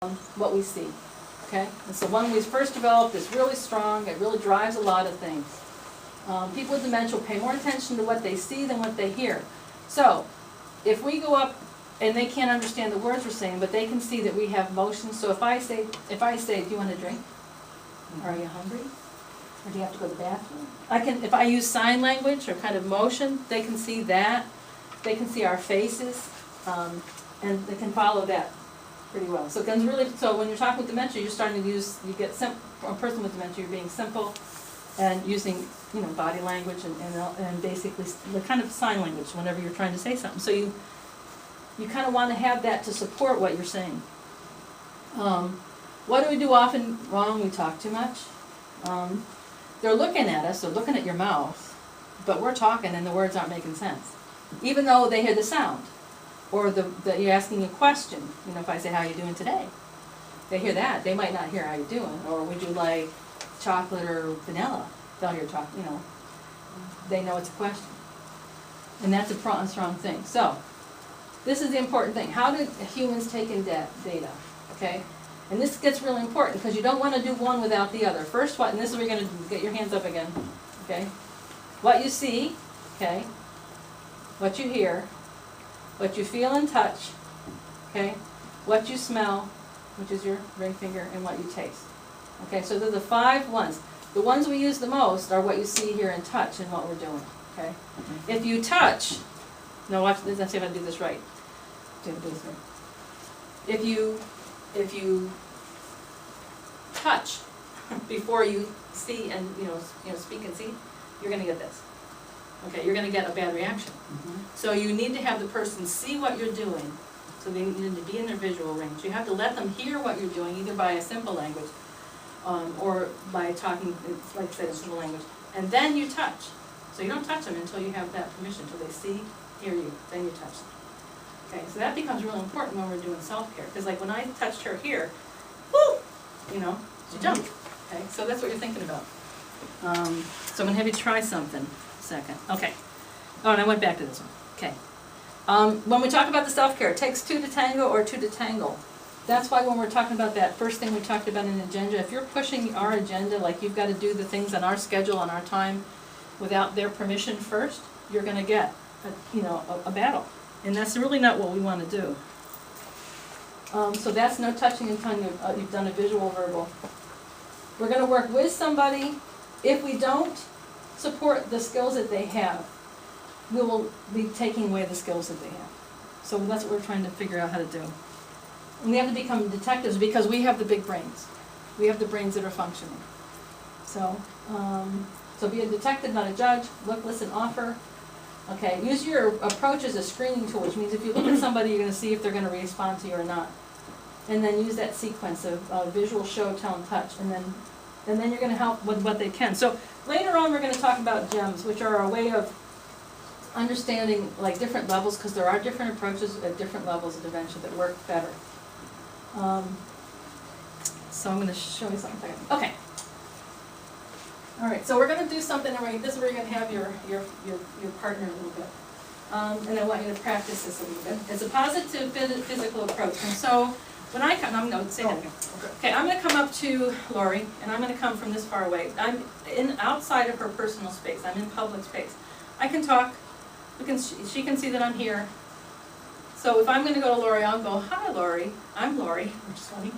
what we see, okay? And so one we first developed is really strong, it really drives a lot of things. People with dementia will pay more attention to what they see than what they hear. So, if we go up and they can't understand the words we're saying, but they can see that we have motion, so if I say, do you want a drink? Or are you hungry? Or do you have to go to the bathroom? If I use sign language or kind of motion, they can see that. They can see our faces, and they can follow that pretty well. So when you're talking with dementia, you're starting to use, for a person with dementia, you're being simple and using, body language and basically the kind of sign language whenever you're trying to say something. So you kind of want to have that to support what you're saying. What do we do often wrong? We talk too much. They're looking at us, they're looking at your mouth, but we're talking and the words aren't making sense. Even though they hear the sound, or you're asking a question. If I say, how are you doing today? They hear that. They might not hear how you're doing. Or would you like chocolate or vanilla? They'll hear chocolate, They know it's a question. And that's a strong thing. So, this is the important thing. How do humans take in data? Okay? And this gets really important because you don't want to do one without the other. First, and this is where you're going to get your hands up again. Okay? What you see, okay? What you hear, what you feel and touch, okay? What you smell, which is your ring finger, and what you taste. Okay, so they're the 5 ones. The ones we use the most are what you see, hear, and touch and what we're doing, okay? If you touch, now watch this, let's see if I do this right. If you touch before you see and speak and see, you're going to get this. Okay, you're going to get a bad reaction. So you need to have the person see what you're doing, so they need to be in their visual range. You have to let them hear what you're doing, either by a simple language or by talking, like I said, a simple language. And then you touch. So you don't touch them until you have that permission, until they see, hear you, then you touch them. Okay, so that becomes really important when we're doing self-care, because like when I touched her here, whoo, she jumped. Okay, so that's what you're thinking about. So I'm going to have you try something. Second. Okay. Oh, and I went back to this one. Okay. When we talk about the self-care, it takes 2 to tango or 2 to tangle. That's why when we're talking about that first thing we talked about in agenda, if you're pushing our agenda, like you've got to do the things on our schedule, on our time, without their permission first, you're going to get a battle. And that's really not what we want to do. So that's no touching and tongue. You've done a visual verbal. We're going to work with somebody. If we don't support the skills that they have, we will be taking away the skills that they have. So that's what we're trying to figure out how to do. And we have to become detectives because we have the big brains. We have the brains that are functioning. So, so be a detective, not a judge. Look, listen, offer. Okay, use your approach as a screening tool, which means if you look at somebody, you're going to see if they're going to respond to you or not. And then use that sequence of visual, show, tell, and touch. And then you're going to help with what they can. So later on, we're going to talk about GEMS, which are a way of understanding like different levels, because there are different approaches at different levels of dementia that work better. So I'm going to show you something. Okay. All right. So we're going to do something. This is where you're going to have your partner a little bit, and I want you to practice this a little bit. It's a positive physical approach. And so when I come, I'm going to say that again. Okay, I'm going to come up to Lori, and I'm going to come from this far away. I'm outside of her personal space. I'm in public space. I can talk. She can see that I'm here. So if I'm going to go to Lori, I'll go, hi Lori, I'm Lori, which is funny.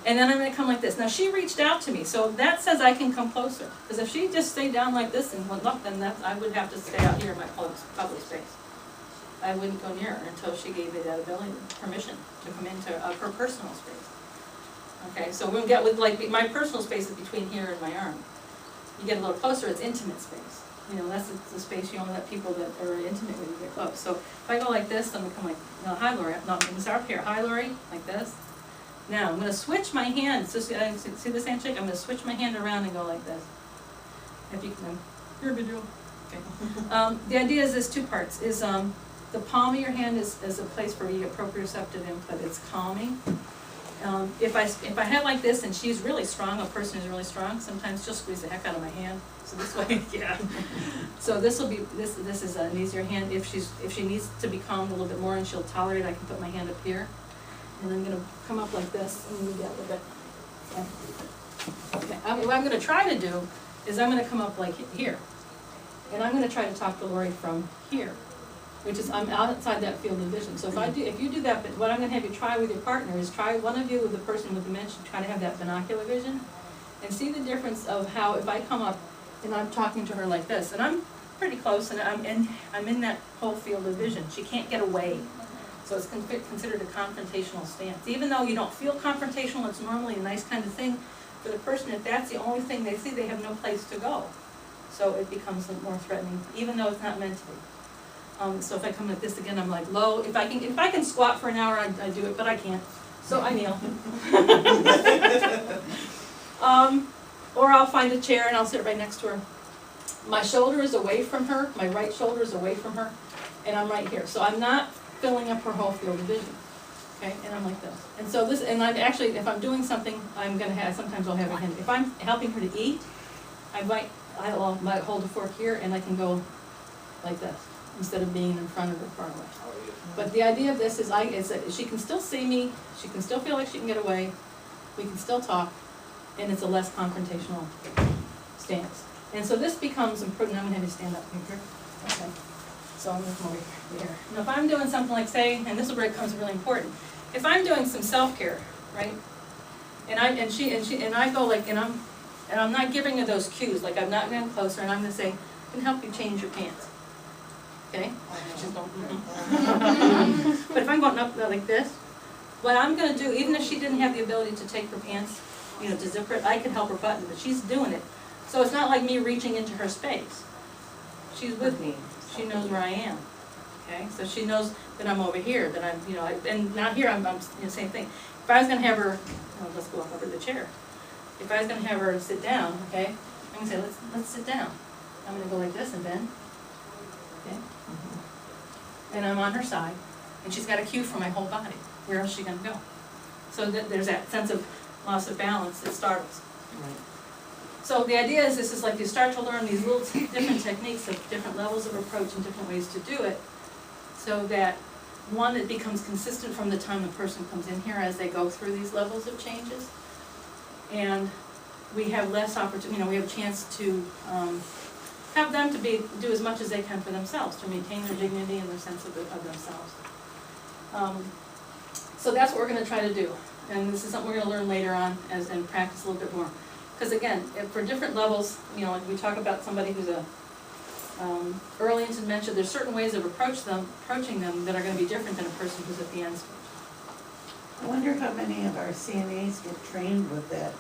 And then I'm going to come like this. Now she reached out to me, so that says I can come closer. Because if she just stayed down like this and went up, then I would have to stay out here in my public space. I wouldn't go near her until she gave me that permission to come into her personal space. Okay, so we'll get with my personal space is between here and my arm. You get a little closer, it's intimate space. That's the space you only let people that are intimate with you get close. So if I go like this, I'm going to come like, no, hi Lori. No, I'm going to start up here. Hi Lori, like this. Now I'm going to switch my hand. So see this handshake? I'm going to switch my hand around and go like this. If you can, you're a video. Okay. The idea is there's 2 parts. The palm of your hand is a place for the proprioceptive input. It's calming. If I have like this and she's really strong, a person who's really strong, sometimes she'll squeeze the heck out of my hand. So this way, yeah. So this is an easier hand. If she needs to be calmed a little bit more and she'll tolerate, I can put my hand up here. and I'm gonna come up like this, and move that a little bit. Okay, what I'm gonna try to do is I'm gonna come up like here. And I'm gonna try to talk to Lori from here, which is, I'm outside that field of vision. So if you do that, but what I'm gonna have you try with your partner is try one of you with the person with dementia, try to have that binocular vision, and see the difference of how if I come up and I'm talking to her like this, and I'm pretty close, and I'm in that whole field of vision. She can't get away. So it's considered a confrontational stance. Even though you don't feel confrontational, it's normally a nice kind of thing. For the person, if that's the only thing they see, they have no place to go. So it becomes more threatening, even though it's not meant to be. So if I come like this again, I'm like low. If I can squat for an hour, I do it, but I can't. So I kneel. Or I'll find a chair and I'll sit right next to her. My shoulder is away from her, my right shoulder is away from her, and I'm right here. So I'm not filling up her whole field of vision. Okay, and I'm like this. And so this, and I'm actually, if I'm doing something, sometimes I'll have a hand. If I'm helping her to eat, I might hold a fork here and I can go like this, instead of being in front of her far away. But the idea of this is she can still see me, she can still feel like she can get away, we can still talk, and it's a less confrontational stance. And so this becomes important. I'm going to have you stand up here. Okay. So I'm going to come over here. Now if I'm doing something like, say, and this is where it becomes really important, if I'm doing some self-care, right, and I go like, and I'm not giving her those cues, like I'm not going closer, and I'm going to say, I can help you change your pants. Okay? She's going, But if I'm going up like this, what I'm going to do, even if she didn't have the ability to take her pants, to zip her, I can help her button, but she's doing it. So it's not like me reaching into her space. She's with me. She knows where I am. Okay? So she knows that I'm over here, that I'm, and not here, I'm same thing. If I was going to have her, let's go up over the chair. If I was going to have her sit down, okay, I'm going to say, let's sit down. I'm going to go like this and bend. Okay? And I'm on her side, and she's got a cue for my whole body. Where else is she going to go? So there's that sense of loss of balance that startles. Right. So the idea is this is like you start to learn these little different techniques of different levels of approach and different ways to do it, so that one, it becomes consistent from the time the person comes in here as they go through these levels of changes, and we have less opportunity. We have a chance to have them to do as much as they can for themselves to maintain their dignity and their sense of themselves. So that's what we're going to try to do, and this is something we're going to learn later on and practice a little bit more. Because again, for different levels, like we talk about somebody who's early into dementia, there's certain ways of approaching them that are going to be different than a person who's at the end stage. I wonder how many of our CNAs get trained with that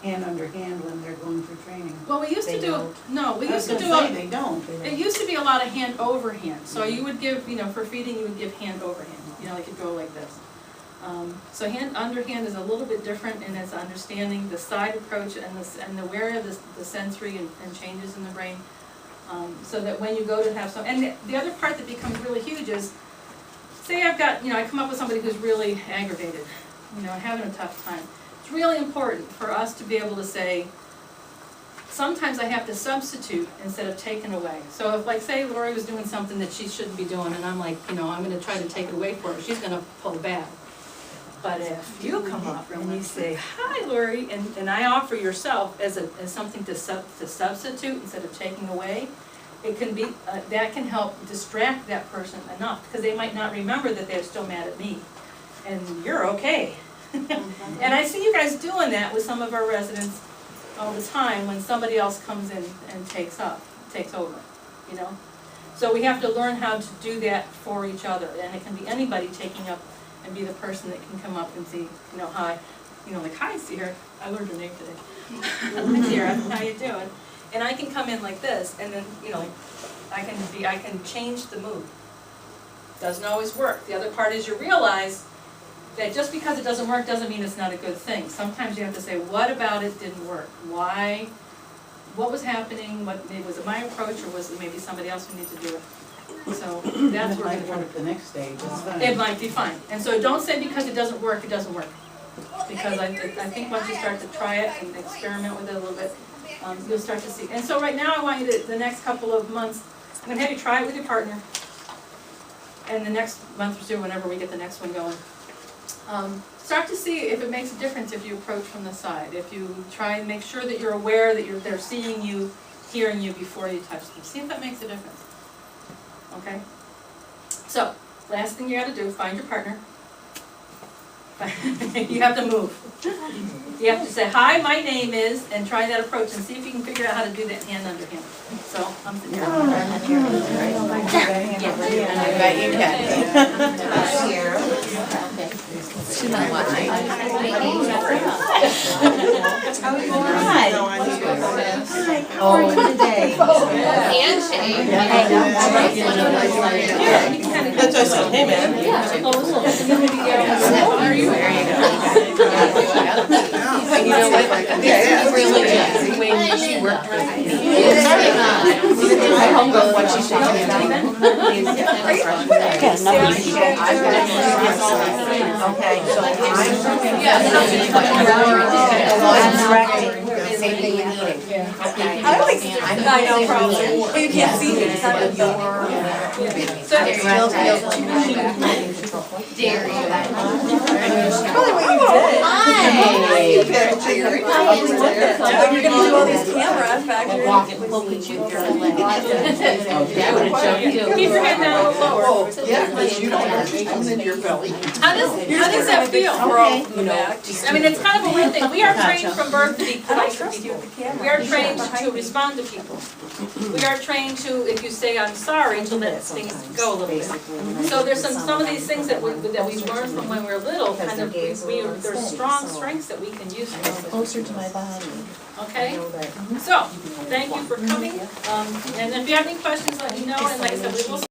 hand under hand when they're going through training. Well, we used to do they don't. It used to be a lot of hand over hand. So you would give, for feeding, you would give hand over hand. Like you'd go like this. So hand under hand is a little bit different in its understanding the side approach and aware of the sensory and changes in the brain, so that when you go to have some, and the other part that becomes really huge is, say I've got, I come up with somebody who's really aggravated, having a tough time. It's really important for us to be able to say, sometimes I have to substitute instead of taking away. So if, like, say Lori was doing something that she shouldn't be doing, and I'm like, I'm going to try to take it away for her, she's going to pull back. But if you come up and you say, hi Lori, and I offer yourself as something to substitute instead of taking away, it can be, that can help distract that person enough, because they might not remember that they're still mad at me. And you're okay. And I see you guys doing that with some of our residents all the time when somebody else comes in and takes over, So we have to learn how to do that for each other, and it can be anybody taking up and be the person that can come up and see, hi, like, hi Sierra, I learned your name today. Hi Sierra, how you doing? And I can come in like this, and then, I can change the mood. Doesn't always work. The other part is you realize that just because it doesn't work doesn't mean it's not a good thing. Sometimes you have to say, what about it didn't work? Why? What was happening? Was it my approach, or was it maybe somebody else who needed to do it? So that's where it might work the next stage. It's fine. It might be fine. And so don't say because it doesn't work, it doesn't work. Because I think once you start to try it and experiment with it a little bit, you'll start to see. And so right now I want you to, the next couple of months, I'm going to have you try it with your partner. And the next month or two, whenever we get the next one going, Start to see if it makes a difference if you approach from the side. If you try and make sure that you're aware that they're seeing you, hearing you before you touch them. See if that makes a difference. Okay? So, last thing you gotta do, find your partner. You have to move. You have to say, hi, my name is, and try that approach and see if you can figure out how to do that hand under hand. So, I'm sitting here. I bet you can. She's not watching. How are you today? Handshake. That's what I said, hey man. Are you wearing it? And you know what? Really good. When she worked with me. I hope that's what she's talking about. Okay, so I'm directing. Same thing with eating. I know, probably. But you can't see me. It's not the Dairy. Probably what you did. When you're gonna do all these camera factors. Well, could you I would have jumped too. Keep your head down a little lower. Yeah, because you don't have things in your belly. How does that feel? Okay. I mean, it's kind of a weird thing. We are trained from birth to be polite to people. We are trained to respond to people. We are trained to, if you say I'm sorry, to let things go a little bit. So there's some of these things that we've learned from when we were little, kind of, there's strong strengths that we can use. Closer to my body. Okay? So, thank you for coming. And if you have any questions, let me know. And like I said, we will